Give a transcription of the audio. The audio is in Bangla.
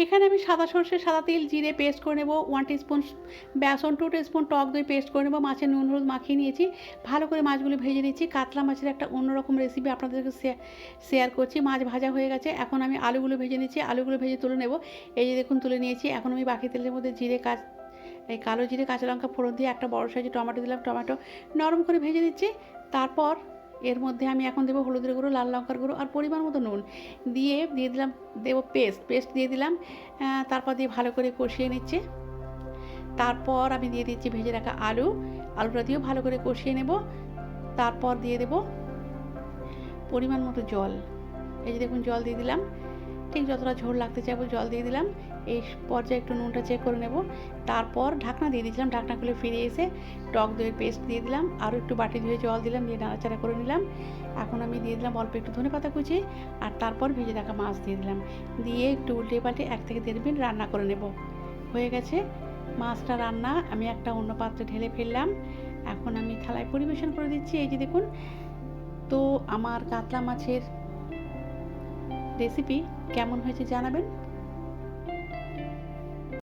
এখানে আমি সাদা সর্ষে, সাদা তিল, জিরে পেস্ট করে নেব, 1 টিস্পুন বেসন, 2 টিস্পুন টক দই পেস্ট করে নেব, মাছের নুন হলুদ মাখিয়ে নিয়েছি, ভালো করে মাছগুলো ভেজে নিচ্ছি। কাতলা মাছের একটা অন্যরকম রেসিপি আপনাদেরকে শেয়ার করছি। মাছ ভাজা হয়ে গেছে, এখন আমি আলুগুলো ভেজে নিচ্ছি, আলুগুলো ভেজে তুলে নেব। এই যে দেখুন তুলে নিয়েছি। এখন আমি বাকি তেলের মধ্যে এই কালো জিরে কাঁচা লঙ্কা ফোড়ন দিয়ে একটা বড় সাইজের টমেটো দিলাম, টমেটো নরম করে ভেজে নিচ্ছি। তারপর এর মধ্যে আমি এখন দেবো হলুদের গুঁড়ো, লাল লঙ্কার গুঁড়ো আর পরিমাণ মতো নুন দিয়ে দিলাম, দেবো পেস্ট দিয়ে দিলাম। তারপর দিয়ে ভালো করে কষিয়ে নিচ্ছে। তারপর আমি দিয়ে দিচ্ছি ভেজে রাখা আলুটা দিয়েও ভালো করে কষিয়ে নেব। তারপর দিয়ে দেব পরিমাণ মতো জল। এই যে দেখুন জল দিয়ে দিলাম, ঠিক যতটা ঝোল লাগতে চাইবো জল দিয়ে দিলাম। এই পর্যায়ে একটু নুনটা চেক করে নেব। তারপর ঢাকনা দিয়ে দিয়েছিলাম, ঢাকনা খুলে ফিরে এসে টক দইয়ের পেস্ট দিয়ে দিলাম, আরও একটু বাটি ধুয়ে জল দিলাম, দিয়ে নাড়াচাড়া করে নিলাম। এখন আমি দিয়ে দিলাম অল্প একটু ধনেপাতা কুচি, আর তারপর ভেজে রাখা মাছ দিয়ে দিলাম, দিয়ে একটু উল্টে পাল্টে 1 থেকে 1.5 মিনিট রান্না করে নেব। হয়ে গেছে মাছটা রান্না। আমি একটা অন্য পাত্রে ঢেলে ফেললাম। এখন আমি থালায় পরিবেশন করে দিচ্ছি। এই যে দেখুন, তো আমার কাতলা মাছের রেসিপি কেমন হয়েছে জানাবেন।